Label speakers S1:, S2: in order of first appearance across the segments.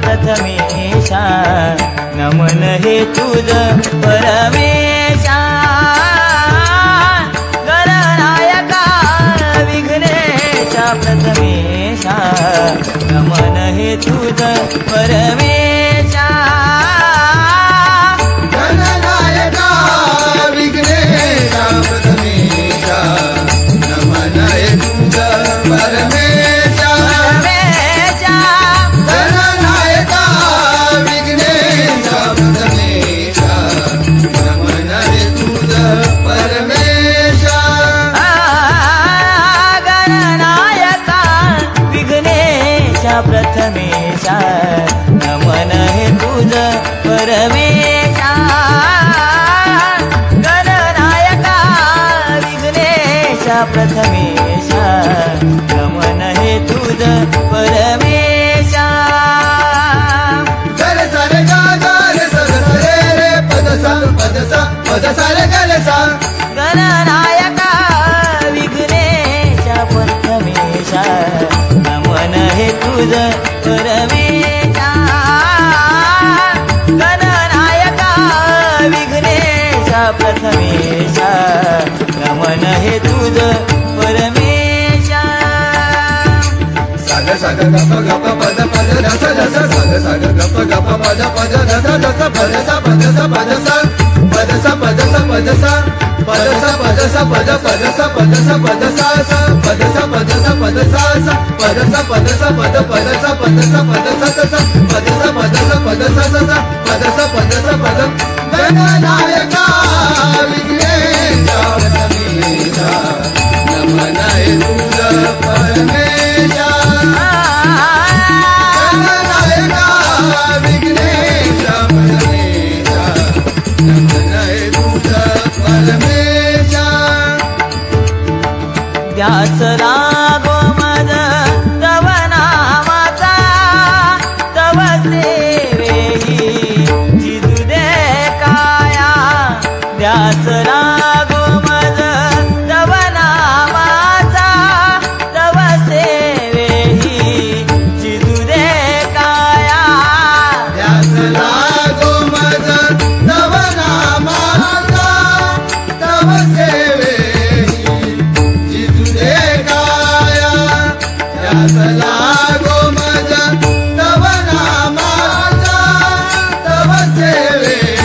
S1: प्रथमेशा नमन हे तुझ परमेशा गणनायका विघ्नेशा प्रथमेशा नमन हे तुझ परमेशा
S2: गणनायका विघ्नेशा प्रथमेशा नमन हे तुझ परमेशा
S1: प्रथमेशा नमन हे तुझ परमेशा गणनायका विघ्नेशा प्रथमेशा नमन हे तुझ परमेशा
S2: गरे सारे गा रे रे रे पद सा रे गरे सा
S1: गणनायका विघ्नेशा प्रथमेशा नमन हे तुझ परमेशा गणनायका विघ्नेशा प्रथमेशा नमन हे तुझ परमेशा
S2: साग साग गप गप पद पद रस रस साग साग गप गप पद पद रस रस पद सा पद सा पद सा पद सा पद सा पद सा पद सा पद सा पद पद सा पद सा पद सा सा पद सा पद सा पद सा सा पद सा पद सा पद पद सा पद सा पद सा सा पद सा पद सा पद सा सा पद सा पद सा पद गणनायका विघ्नेशा प्रथमेशा नमन हे तुझ परमेशा गणनायका विघ्नेशा प्रथमेशा नमन हे तुझ परमेशा
S1: ध्यास लागो मज तव नामाचा तव सेवेही जिजू दे काया ध्यास लागो मज तव नामाचा तव सेवेही जिजू दे काया
S2: ध्यास लागो मज तव नामाचा तव सेवेही जिजू दे काया ध्यास लागो मज तव नामाचा तव सेवेही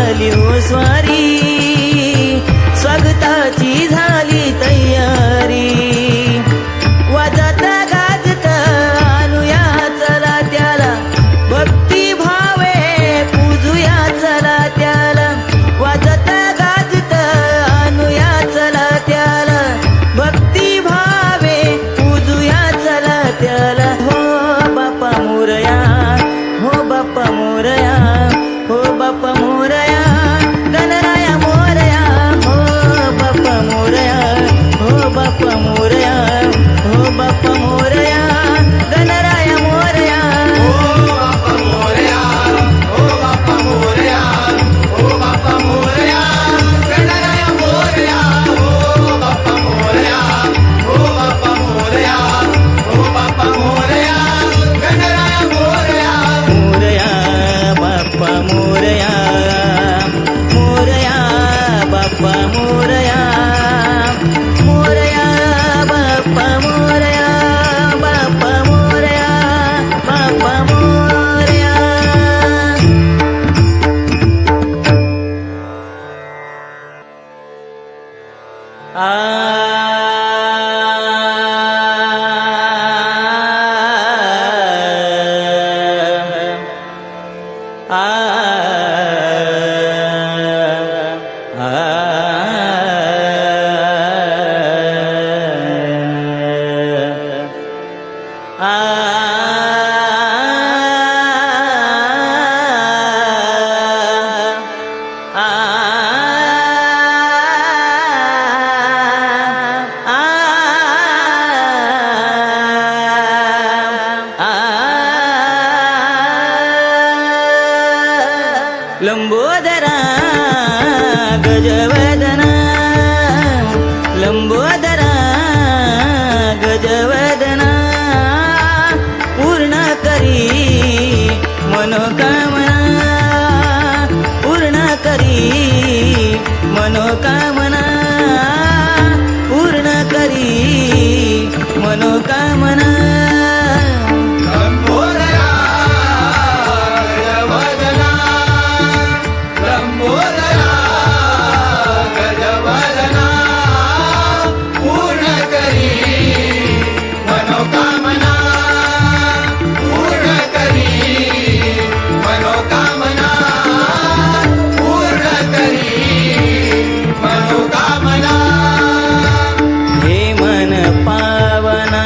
S1: झाली हो स्वारी, स्वागताची झाली तयारी. वाजत गाजत आणूया चला त्याला, भक्ती भावे पूजूया चला त्याला. वाजत गाजत आणूया चला त्याला, भक्ती भावे पूजूया चला त्याला. हो बाप्पा मोरया, हो बाप्पा मोरया, हो बाप्पा मोरया, गणराया मोरया. हो बाप्पा मोरया, हो बाप्पा मोरया, हो बाप्पा मोरया, गणराया मोरया.
S2: ओ बाप्पा मोरया, ओ बाप्पा मोरया, ओ बाप्पा मोरया, गणराया मोरया. ओ बाप्पा मोरया, ओ बाप्पा मोरया, ओ बाप्पा मोरया, गणराया मोरया.
S1: मोरया बाप्पा मोरया, मोरया बाप्पा मोरया, मोरया बाप्पा मोरया, बाप्पा मोरया, बाप्पा मोरया. लंबोदरा गजवदना, लंबोदरा गजवदना, पूर्ण करी मनोकामना, पूर्ण करी मनोकामना, पूर्ण करी मनोकामना.
S2: लंबोदरा गजवदना, लंबोदरा गजवदना, पूर्ण करी मनोकामना, पूर्ण करी मनोकामना, पूर्ण करी मनोकामना.
S1: हे मन पावना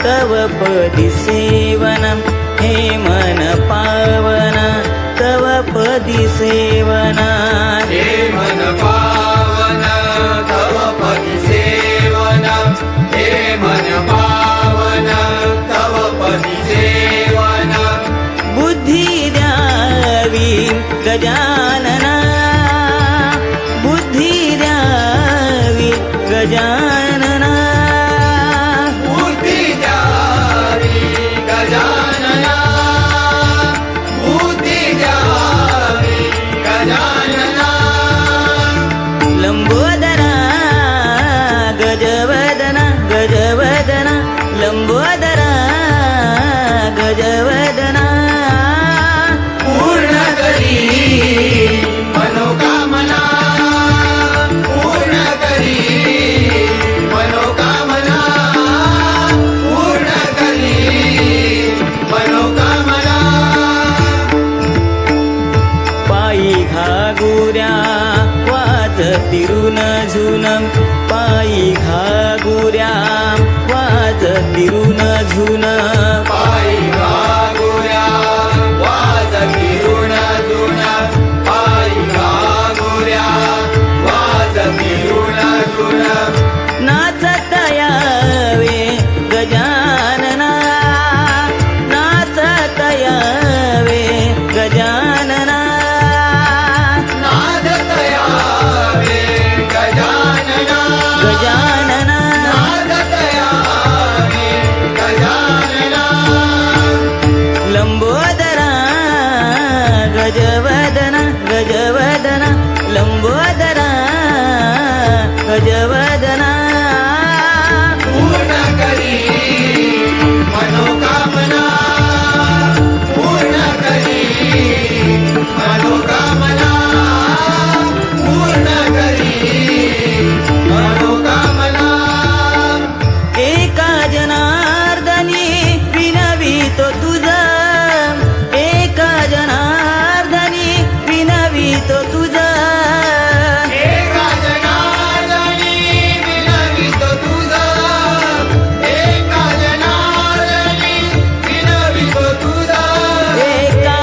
S1: तव पदी सेवनम, हे मन पावना तव पदी सेवना.
S2: हे मन पावन तव पदी सेवनम, हे मन पावन तव पदी सेवनम.
S1: बुद्धी द्यावी गजानना, बुद्धी द्यावी गजानना.
S2: बुद्धी द्यावी गजानना, बुद्धी द्यावी गजानना.
S1: लंबोदरा गजवदना, गजवदना, लंबोदरा गजवदना.
S2: पूर्ण करी मनोकामना, पूर्ण करी मनोकामना, पूर्ण करी मनोकामना.
S1: पायी घागुऱ्या वाजतिरुन झुनम, पायी घागुऱ्या वाजतिरुन झुन.
S2: पायी घागुऱ्या वाजतिरुन झुन, पायी घागुऱ्या वाजतिरुन झुन.
S1: नाचत यावे गजानना, नाचत यावे गजानना.
S2: नादत यावे गजानना,
S1: गजानना
S2: नादत यावे गजानना.
S1: लंबोदरा गजवदना, गजवदना, लंबोदरा गजवदना.
S2: पूर्ण करी मनोकामना, पूर्ण करी मनोकामना,
S1: विनवितो तुझा
S2: एका जनार्दनी विनवितो तुझा एका जनार्दनी विनवितो तुझा
S1: एका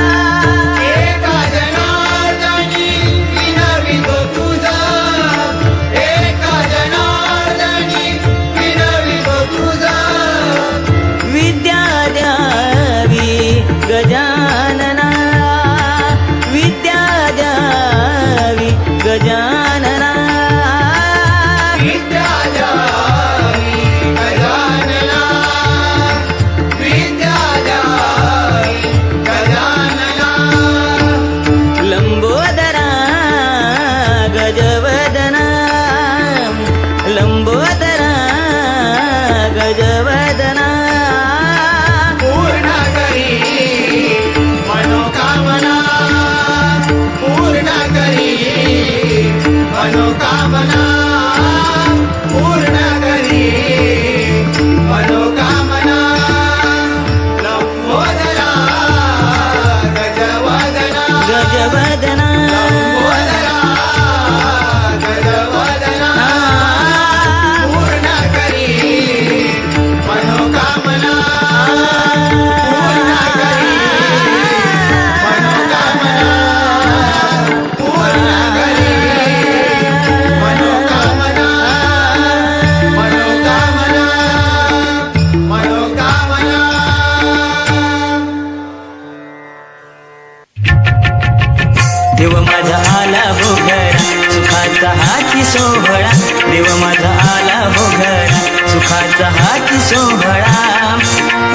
S2: एका जनार्दनी विनवितो तुझा एका जनार्दनी विनवितो तुझा
S1: विद्या द्यावी गजानना विद्या द्यावी गजानना
S2: विद्या द्यावी गजानना विद्या द्यावी गजानना
S1: लंबोदरा गजवदना लंबोदरा गजवदना
S2: पूर्ण करी मनोकामना पूर्ण करी मनोकामना पूर्ण करी मनोकामना लंबोदरा गजवदना
S1: गजवदना
S2: लंबोदरा गजवदना पूर्ण करी मनोकामना पूर्ण करी मनोकामना पूर्ण करी मनोकामना मनोकामना मनोकामना
S1: देव माझा आला भोगरा सुखाचा हाती सोहळा देव माझा आला भोगरा सुखाचा हाती सोहळा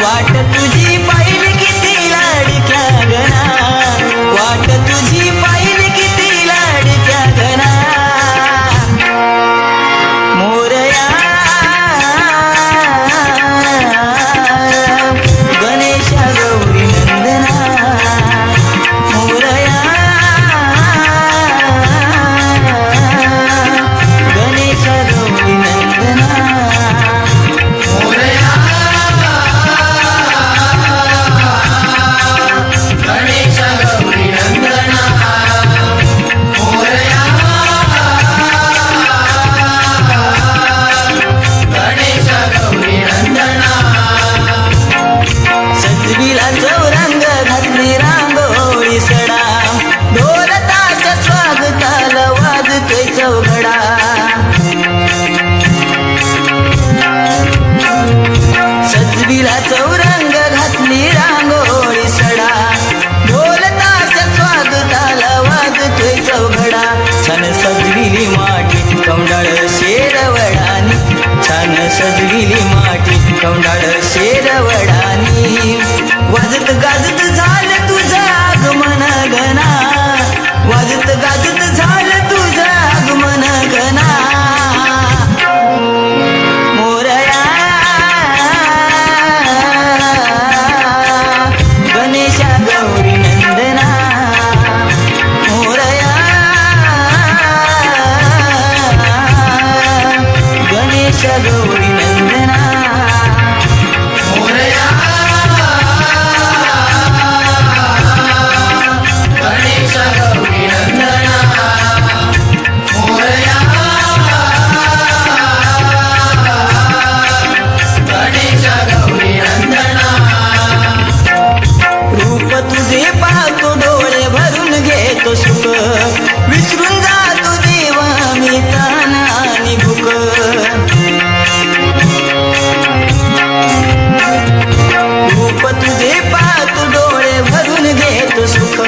S1: वाट तुझी पाहिली किती लाडक्या गणा वाट तुझी पाहिली किती लाडक्या गणा मोरया गणेशा गौरी नंदना मोरया गणेश गौरी नंदना
S2: मोरया गणेश गौरी नंदना मोरया गणेश गौरी नंदना
S1: सजविला चौरंग घातली रांगोळी सडा ढोलताच्या स्वागताला वाजतोय चौघडा सजविला चौरंग घातली रांगोळी सडा ढोलताच्या स्वागताला वाजतोय चौघडा छान सजविली माटी कौंडाळ शेरवडानी छान सजविली माटी कौंडाळ शेरवडानी वाजत गाजत झालं तुझं आगमन गणा वाजत गाजत झालं तुझं आगमन गणा मोरया गणेशा गौरी नंदना मोरया गणेश गौरी नंदना
S2: मोरया गणेश गौरी नंदना मोरया गणेश गौरी नंदना
S1: रूप तुझे पाहतो डोळे भरून घेतो सुख विसरून जातो देवा मी ताण आणि भूक रूप तुझे पाहतो डोळे भरून घेतो सुख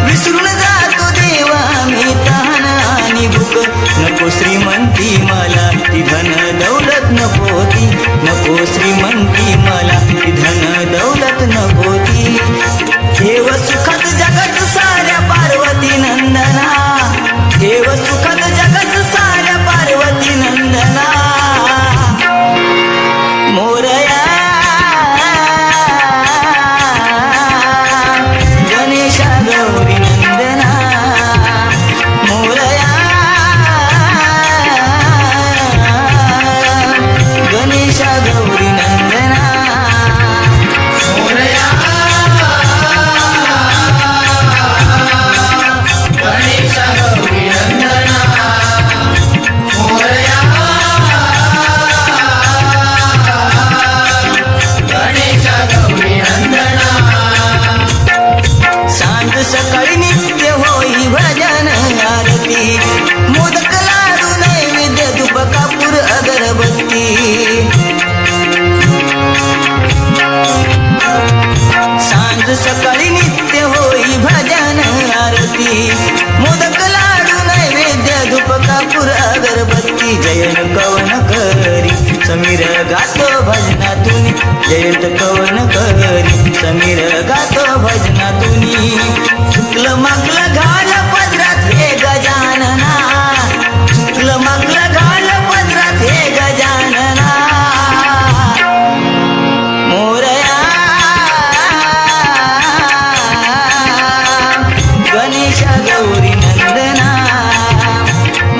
S1: विसरून जातो देवा मी ताण आणि भूक नको श्रीमंती मला ती धन दौलत नको ती नको श्रीमंती मला ती धन दौलत नको ती ठेव नित्य होई भजन आरती मोदक लाडू नैवेद्य धूप कापूर अगरबत्ती जयंत कवन करी समीर गातो भजनातून जयंत कवन करी समीर गातो भजनातून शुक्ल मागल घाल पदरात हे गजानना शुक्ल मागल घाल पदरात हे गजानना मोरया गणेश गौरी नंदना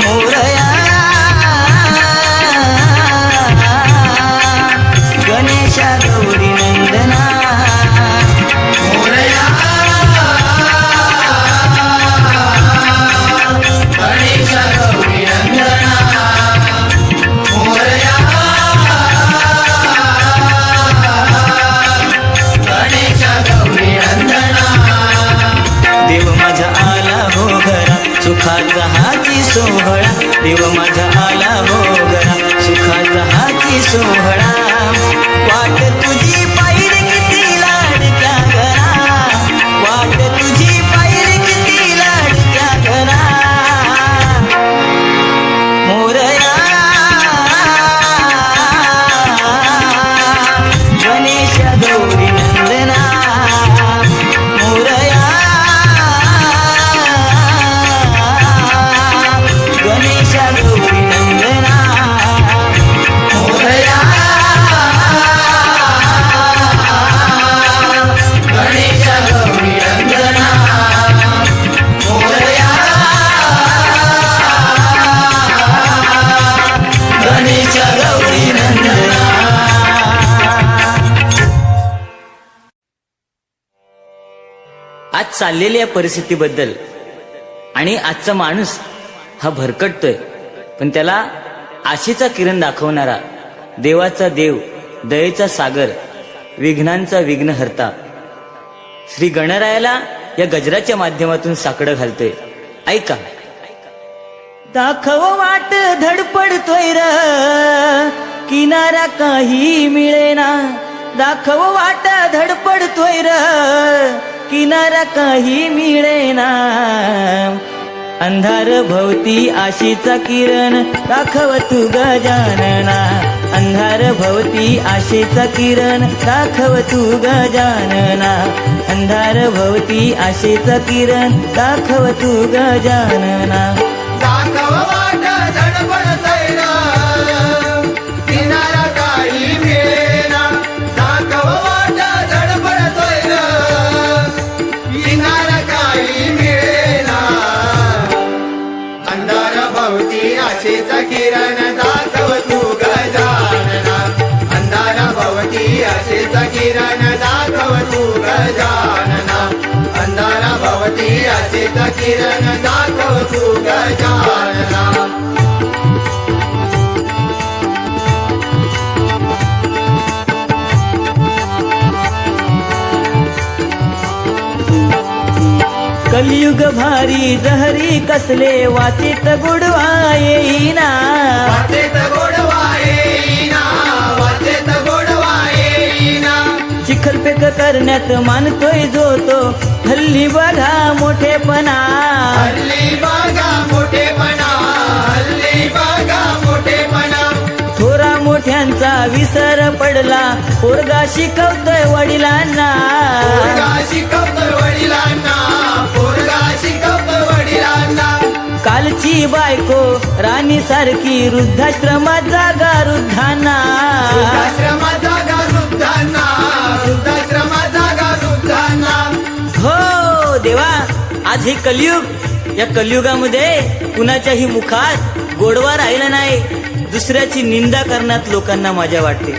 S1: मोरया गणेश गौरी नंदना मोरया गणेश गौरी नंदना मोरया गणेश गौरी नंदना देव माझा आला हो घरा सुखाचा हाची सोहळा देव माझा आला हो घरा सुखाचा हाची सोहळा वाट तुझी पाहिली किती लाडक्या घरा वाट तुझी पाहिली किती लाडक्या घरा मोरया गणेश गौरी नंदना मोरया गणेश गौरी नंदना मोरया गणेश गौरी नंदना मोरया गणेश गौरी नंदना आज चाललेल्या परिस्थितीबद्दल आणि आजचा माणूस हा भरकटतोय पण त्याला आशेचा किरण दाखवणारा देवाचा देव दयेचा सागर विघ्नांचा विघ्नहर्ता श्री गणरायाला या गजराच्या माध्यमातून साकडं घालतोय. ऐका. दाखव वाट धडपडतोय र किनारा काही मिळेना दाखव वाट धडपडतोय र किनारा काही मिळेना अंधार भवती आशेचा किरण दाखव तू गजानना अंधार भवती आशेचा किरण दाखव तू गजानना अंधार भवती आशेचा किरण दाखव तू गजानना
S2: दाखव वाट धडपडतोय र किनारा काही मिळेना दाखव वाट धडपडतोय र किनारा काही मिळेना अंधार भवती आशेचा किरण दाखव तू गजानना अंधार भवती आशेचा किरण दाखव तू गजानना अंधार भवती आशेचा किरण दाखव तू गजानना
S1: कलियुग भारी जहरी कसले वाचित गोडवा येईना
S2: वाचेत गोडवा येईना वाचेत गोडवा येईना
S1: चिखलपेक करण्यात मानतोय जो तो हल्ली बघा मोठेपणा
S2: हल्ली बघा मोठेपणा हल्ली बघा मोठेपणा
S1: थोरा मोठ्यांचा विसर पडला पोरगा शिकवतोय वडिलांना
S2: पोरगा शिकवतोय वडिलांना पोरगा शिकवतोय वडिलांना
S1: कालची बायको राणी सारखी वृद्धाश्रमात जागा वृद्धांना
S2: वृद्धाश्रमात जागा वृद्धांना वृद्धाश्रमात जागा वृद्धांना
S1: हो देवा आज हे कलियुग या कलियुगामध्ये कुणाच्याही मुखात गोडवा राहिला नाही दुसऱ्याची निंदा करण्यात लोकांना मजा वाटते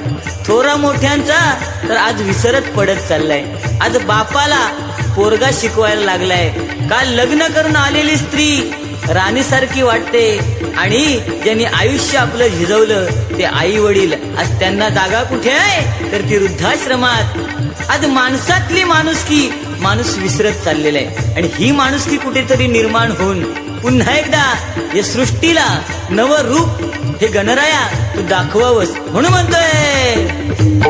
S1: थोरा मोठ्यांचा तर आज विसरत पडत चाललाय आज बापाला पोरगा शिकवायला लागलाय काल लग्न करून आलेली स्त्री राणीसारखी वाटते आणि ज्यांनी आयुष्य आपलं झिजवलं ते आई वडील आज त्यांना जागा कुठे आहे तर ती वृद्धाश्रमात आज माणसातली माणुसकी माणूस विसरत चाललेला आहे आणि ही माणुसकी कुठेतरी निर्माण होऊन पुन्हा एकदा या सृष्टीला नव रूप हे गणराया तू दाखवावस म्हणून म्हणतोय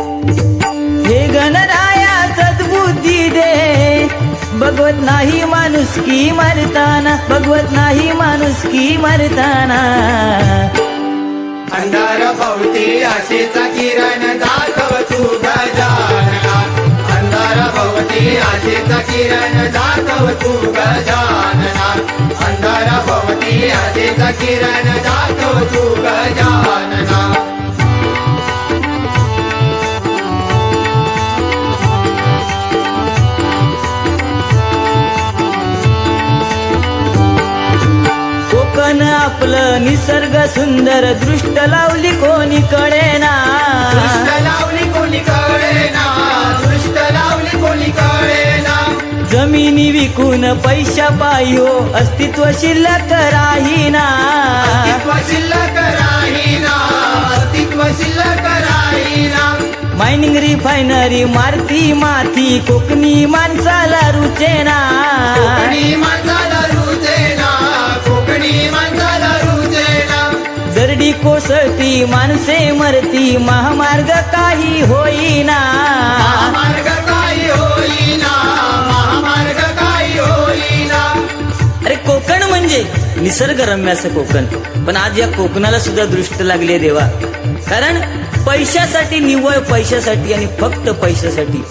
S1: हे गणराया सद्बुद्धी दे बघवत नाही माणुसकी मरताना, बघवत नाही माणुसकी मरताना.
S2: अंधार भोवती आशेचा किरण दाखव तू गजानना, अंधार भोवती आशेचा किरण दाखव तू गजानना, अंधार भोवती आशेचा किरण दाखव तू गजानना.
S1: कोकण आपलं निसर्ग सुंदर, दृष्ट लावली कोणी कळेना,
S2: दृष्ट लावली कोणी कळेना, दृष्ट लावली कोणी कळेना.
S1: जमिनी विकून पैशा पायो अस्तित्व शिल्लक राहीना,
S2: अस्तित्व शिल्लक राहीना, अस्तित्व शिल्लक राहीना.
S1: मायनिंग रिफायनरी मारती माथी कोकणी माणसाला रुचेना,
S2: कोकणी माणसाला रुचेना, कोकणी माणसाला रुचेना.
S1: दरडी कोसळती माणसे मरती महामार्ग काही होईना,
S2: महामार्ग काही होईना, महामार्ग काही होईना.
S1: अरे कोकण म्हणजे निसर्गरम्य असं कोकण, पण आज या कोकणाला सुद्धा दृष्ट लागली देवा. कारण पैशासाठी, निव्वळ पैशासाठी आणि फक्त पैशासाठी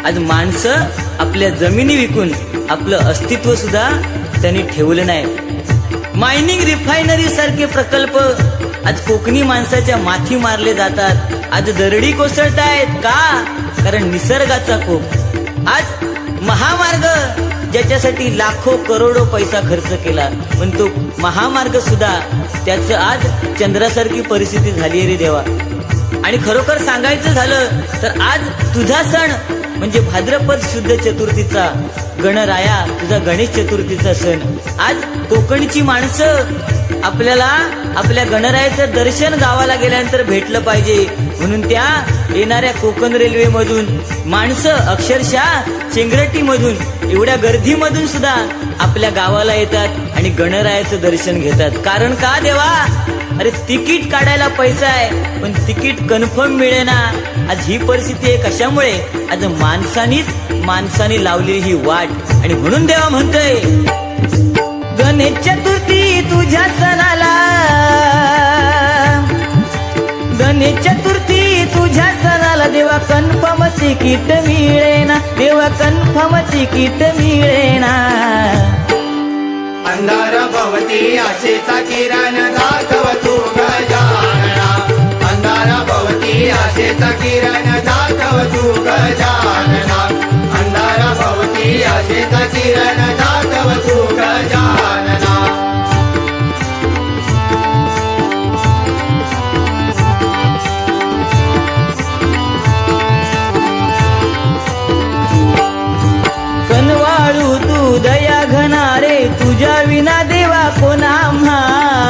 S1: आज माणसं आपल्या जमिनी विकून आपलं अस्तित्व सुद्धा त्यांनी ठेवलं नाही. मायनिंग रिफायनरी सारखे प्रकल्प आज कोकणी माणसाच्या माथी मारले जातात. आज दरडी कोसळतायत का? कारण निसर्गाचा कोप. आज महामार्ग ज्याच्यासाठी लाखो करोडो पैसा खर्च केला, पण तो महामार्ग सुद्धा त्याचं आज चंद्रासारखी परिस्थिती झाली आहे रे देवा. आणि खरोखर सांगायचं झालं तर आज तुझा सण म्हणजे भाद्रपद शुद्ध चतुर्थीचा गणराया, तुझा गणेश चतुर्थीचा सण. आज कोकणची माणसं आपल्याला आपल्या गणरायाचं दर्शन गावाला गेल्यानंतर भेटलं पाहिजे, म्हणून त्या येणाऱ्या कोकण रेल्वे मधून माणसं अक्षरशः चेंगरटीमधून एवढ्या गर्दीमधून सुद्धा आपल्या गावाला येतात आणि गणरायाचं दर्शन घेतात. कारण का देवा? अरे तिकीट काढायला पैसा आहे पण तिकीट कन्फर्म मिळेना. आज ही परिस्थिती आहे कशामुळे? आज माणसानी लावलेली ही वाट. आणि म्हणून देवा म्हणतोय गणेश चतुर्थी तुझ्या सणाला, गणेश चतुर्थी तुझ्या सणाला देवा कन्फर्म तिकीट मिळेना, देवा कन्फर्म तिकीट मिळेना.
S2: अंधार भवती आशेचा किरण दाखव तू गजानना, अंधार भवती आशेचा किरण दाखव तू गजानना, अंधार भवती आशेचा किरण दाखव तू गजानना.
S1: कनवाळू तू दया घनारे, तुझ्या विना देवा कोणा आम्हा,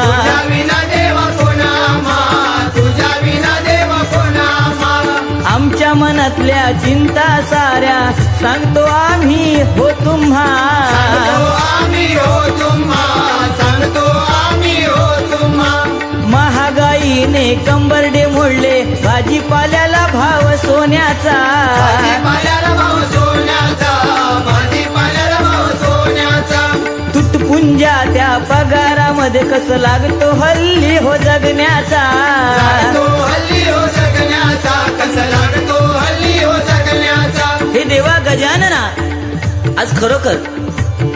S2: तुझ्या विना देवा कोणा आम्हा, तुझ्या विना देवा कोणा आम्हा.
S1: आमच्या मनातल्या चिंता साऱ्या सांगतो आम्ही हो तुम्हा,
S2: सांगतो आम्ही हो तुम्हा, सांगतो आम्ही हो तुम्हा.
S1: महागाईने कंबरडे मोडले, भाजीपाल्याला भाव सोन्याचा,
S2: भाजीपाल्याला भाव सोन्याचा, भाजीपाल्याला भाव सोन्याचा.
S1: तुटपुंजा त्या पगारामध्ये कसं लागतो हल्ली हो जगण्याचा,
S2: लागतो हल्ली हो जगण्याचा, कसं लागतो हल्ली हो जगण्याचा.
S1: हे देवा गजानना, आज खरोखर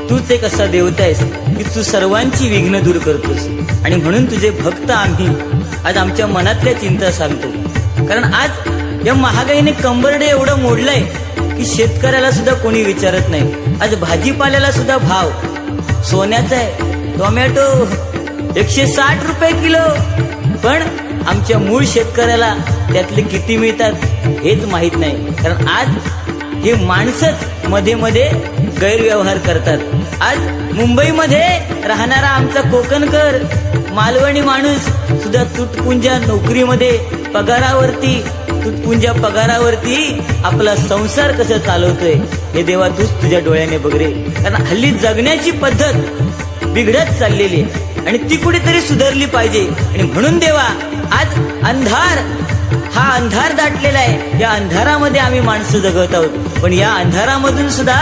S1: तूच एक असा देवता आहेस की तू सर्वांची विघ्न दूर करतोस. आणि म्हणून तुझे भक्त आम्ही आज आमच्या मनातल्या चिंता सांगतो. कारण आज या महागाईने कंबरडे एवढं मोडलंय की शेतकऱ्याला सुद्धा कोणी विचारत नाही. आज भाजीपाल्याला सुद्धा भाव सोन्याचा आहे. टोमॅटो 160 रुपये किलो, पण आमच्या मूळ शेतकऱ्याला त्यातले किती मिळतात हेच माहित नाही. कारण आज हे माणसंच मध्ये मध्ये गैरव्यवहार करतात. आज मुंबईमध्ये राहणारा आमचा कोकणकर मालवणी माणूस सुद्धा तुटपुंजा नोकरीमध्ये पगारावरती, तुटपुंजा पगारावरती आपला संसार कसं चालवतोय हे देवा तूच तुझ्या डोळ्याने बघ रे. कारण हल्ली जगण्याची पद्धत बिघडत चाललेली आहे आणि ती कुठेतरी सुधारली पाहिजे. आणि म्हणून देवा आज अंधार हा अंधार दाटलेला आहे, या अंधारामध्ये आम्ही माणसं जगत आहोत. पण या अंधारामधून सुद्धा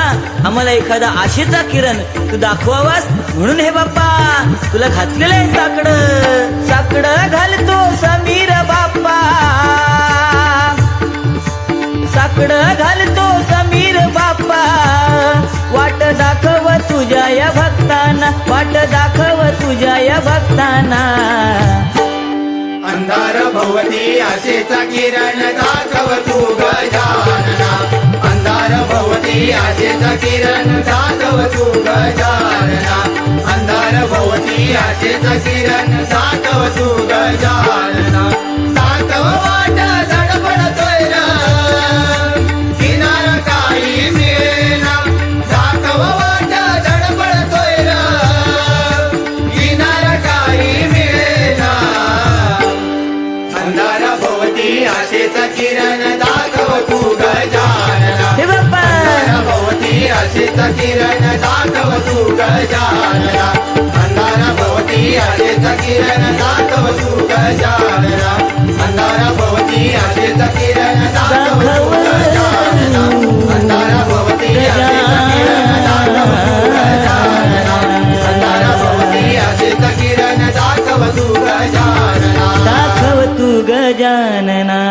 S1: आम्हाला एखादा आशेचा किरण तू दाखवावास म्हणून हे बाप्पा तुला घातलेलं आहे साकडं. साकडं घालतो समीर बाप्पा, साकडं घालतो समीर बाप्पा, वाट दाखव तुझ्या या भक्तांना, वाट दाखव तुझ्या या भक्तांना.
S2: अंधार भवती आशेचा किरण दाखव तू गजानना, अंधार भवती आशेचा किरण दाखव तू गजानना, अंधार भवती आशेचा किरण दाखव तू गजानना. दाखव वाट धडपडतोय र, किनार काही मिळेना, दाखव वाट धडपडतोय र, किनार काही मिळेना. अंधार भवती आशेचा किरण दाखव तू गजानना,
S1: हे बाप्पा
S2: अंधार भवती आशेचा किरण दाखव तू गजानना, अंधार भवती आशेचा किरण दाखव तू गजानना, अंधार भवती आशेचा किरण दाखव तू गजानना, अंधार भवती आशेचा किरण दाखव तू गजानना, अंधार भवती आशेचा किरण दाखव तू गजानना.
S1: दाखव तू गजानना.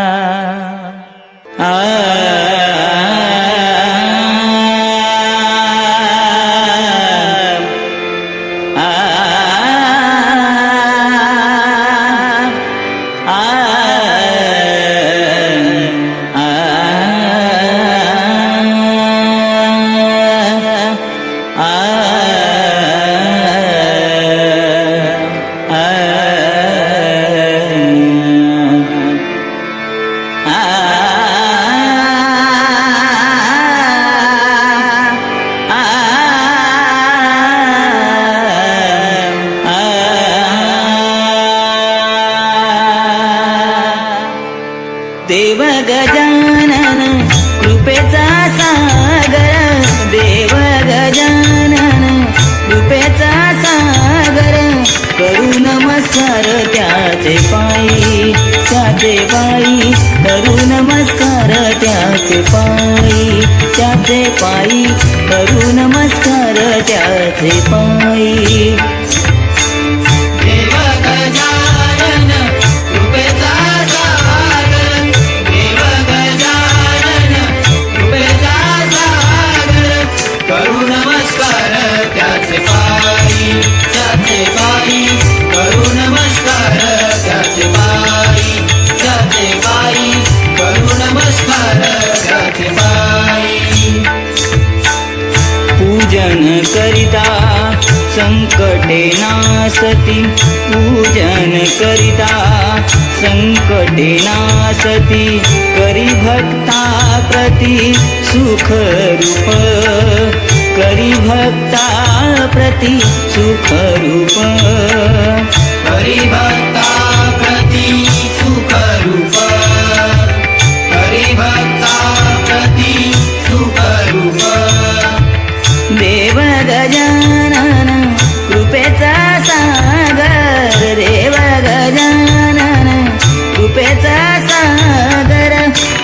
S1: देव गजानन कृपेचा सागर, देव गजानन कृपेचा सागर, करू नमस्कार त्याचे पायी, त्याचे पायी करू नमस्कार त्याचे पायी, त्याचे पायी करू नमस्कार त्याचे पायी.
S2: देव गजानन कृपेचा सागर, देव गजानन कृपेचा सागर, करू नमस्कार त्याचे पायी, त्याचे पायी करू नमस्कार त्याचे पायी, त्याचे पायी करू नमस्कार त्याचे पायी.
S1: पूजन करिता संकटे नासती, पूजन करिता संकटे नासती, करी भक्ता प्रति सुख रूप, करी भक्ता प्रति सुख रूप,
S2: हरी भक्ता प्रति सुख रूप, हरी भक्ता प्रति सुख रूप.
S1: देव गजानन कृपेचा सागर, देव गजानन कृपेचा सागर,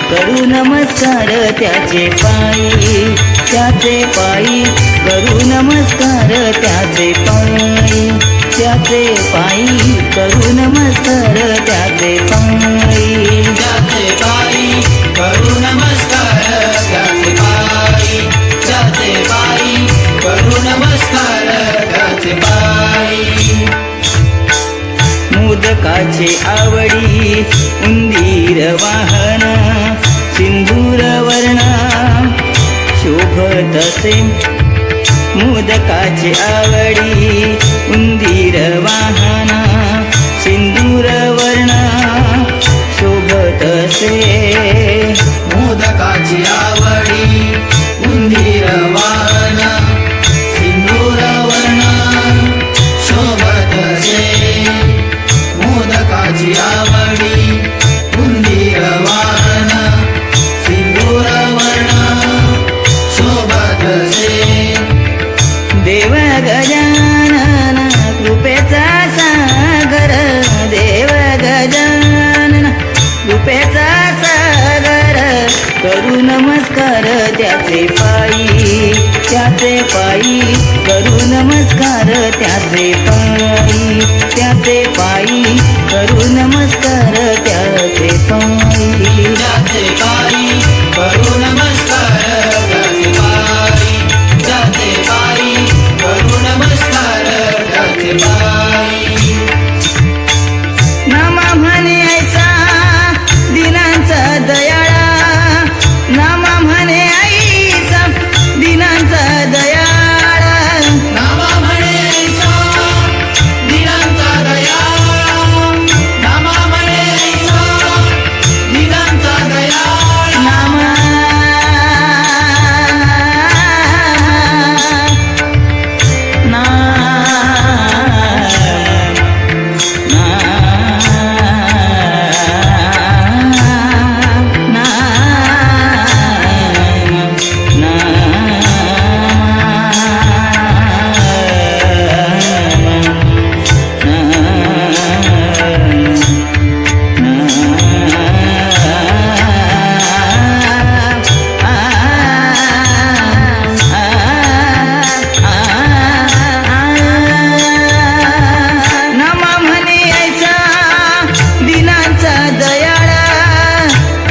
S1: करू नमस्कार त्याचे पायी, त्याचे पायी करू नमस्कार त्याचे पायी, त्याचे पायी करू नमस्कार त्याचे पायी,
S2: त्याचे पायी करू नमस्कार त्याचे पायी, त्याचे पायी करू नमस्कार त्याचे पायी.
S1: मोदकाचे आवडी उंदीर वाहन, सिंदूर वर्ण शोभतसे, मोदकाचे आवडी उंदीर वाहन, सिंदूर वर्ण शोभतसे,
S2: मोदकाची आवडी उंदीर वाहन, सिंदूर वर्ण शोभतसे, मोदकाची आवडी उंदीर वाहन, सिंदूर वर्ण शोभतसे.
S1: देव गजानन कृपेचा त्याचे पायी त्याचे पायी करू नमस्कार त्याचे पायी त्याचे पायी करू नमस्कार त्याचे पायी
S2: त्याचे पायी करू नमस्कार त्याचे पायी त्याचे पायी करू नमस्कार त्याचे पायी
S1: नामा म्हणे ऐसा दिनांचा दयाळा नामा म्हणे ऐसा दिनांचा दयाळा
S2: नामा म्हणे ऐसा दिनांचा दयाळा नामा म्हणे ऐसा दिनांचा दयाळा
S1: नामा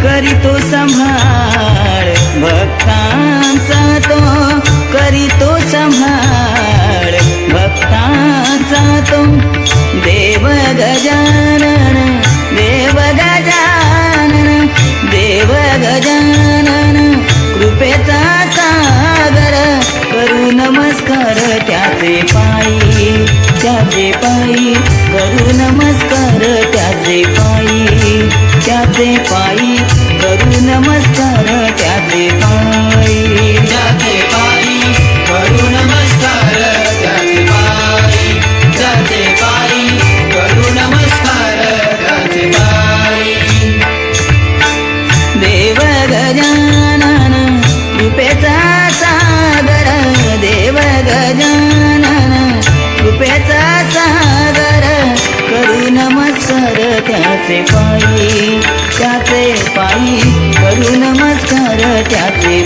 S1: करीतो संभाळ भक्तांचा तो करीतो संभाळ भक्तांचा तो देव गजानन देव गजानन देव गजानन कृपेचा सागर करू नमस्कार त्याचे पायी करू नमस्कार त्याचे पायी करू नमस्कार त्याचे पायी
S2: त्याचे पायी करू नमस्कार त्याचे पायी त्याचे पायी करू नमस्कार त्याचे पायी
S1: देव गजानन कृपेचा सागर देव गजानन कृपेचा सागर करू नमस्कार त्याचे पायी करू नमस्कार त्याचे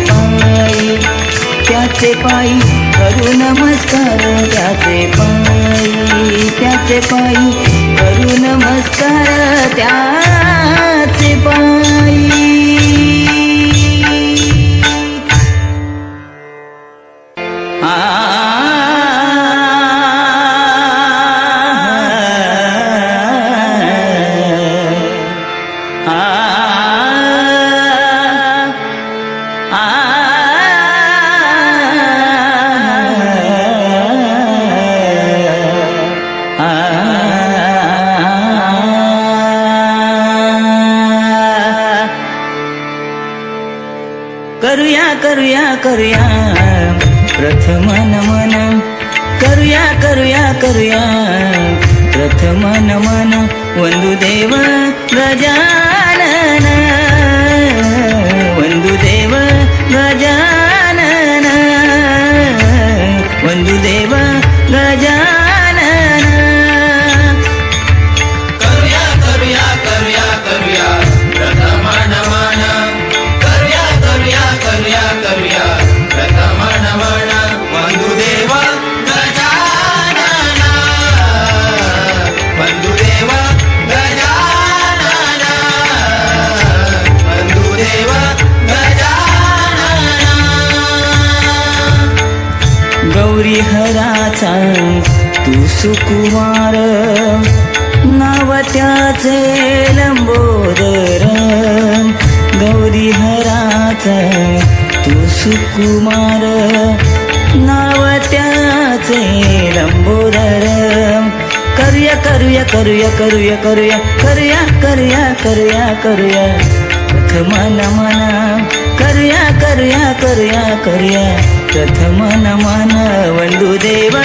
S1: पायी करू नमस्कार त्याचे पायी करू नमस्कार त्याचे पायी करूया प्रथम नमन करूया प्रथम नमन वंदुदेव गजानन वंदुदेव गजानन वंदुदेव गजानन
S2: करूया प्रथम नमन करूया प्रथम नमन वंदुदेव गजानन वंदुदेव गजानन वंदुदेव गजानन
S1: गौरी हराचा तू सुकुमार नाव त्याचे लंबोदर गौरी हराचा तू सुकुमार नाव त्याचे लंबोदर करूया प्रथम नमन करूया प्रथम नमन वंदुदेव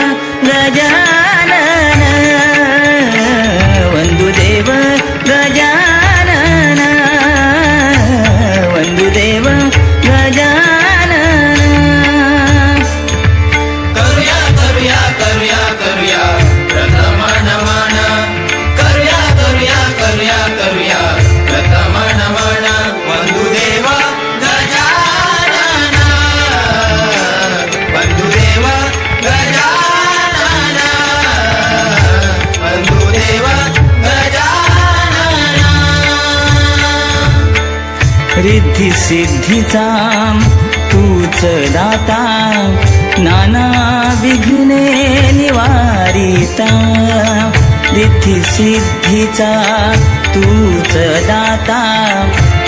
S1: गजानन वंदुदेव गजानन वंदुदेव गजानन
S2: करूया प्रथम नमन करूया प्रथम नमन वंदुदेव गजानन
S1: रिद्धी सिद्धीचा तूच दाता, नाना विघ्ने निवारिता. रिद्धी सिद्धीचा तूच दाता,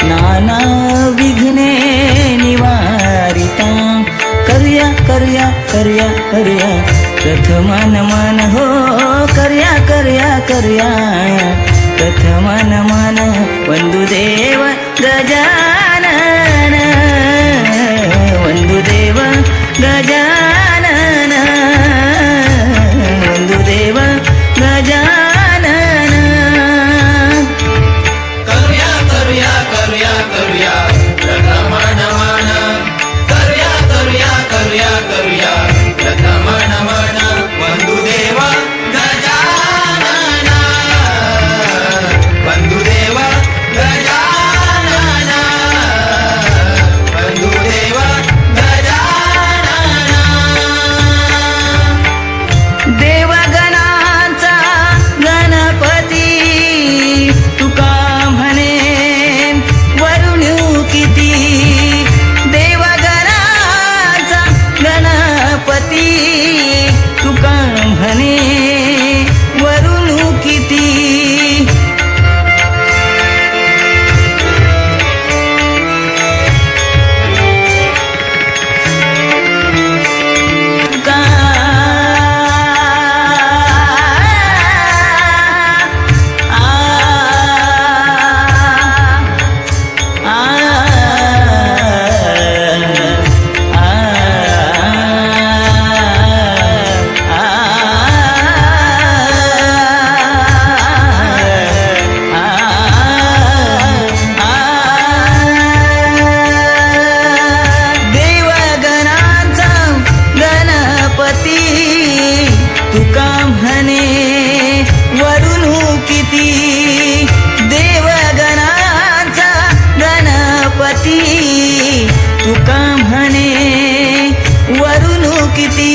S1: नाना विघ्ने निवारिता. कर्या कर्या कर्या कर्या प्रथम नमन हो, कर्या कर्या कर्या प्रथम नमन. वंदुदेव गजानन, वंदुदेव गजानन, वंदुदेव गजानन.
S2: करूया करूया करूया करूया प्रथम नमन, करूया करूया करूया करूया प्रथम नमन. वंदुदेव गजानन, वंदुदेव गजानन, वंदुदेव गजानन.
S1: देवगणांचा गणपती, तुका म्हणे वरुण किती. देवगणांचा गणपती, तुका म्हणे वरुण किती. तुका देवगणांचा गणपती, तुका म्हणे वरुण किती. देवगणांचा गणपती, तुका म्हणे वरुण किती.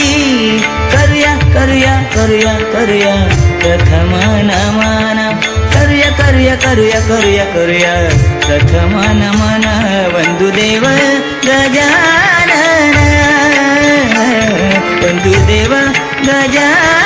S1: कर्या कर्या कर्या कर्या प्रथम नमन, कर्या कर्या कर्या कर्या कर्या प्रथम नमन. वंदुदेव गजानन, वंदुदेव गजानन.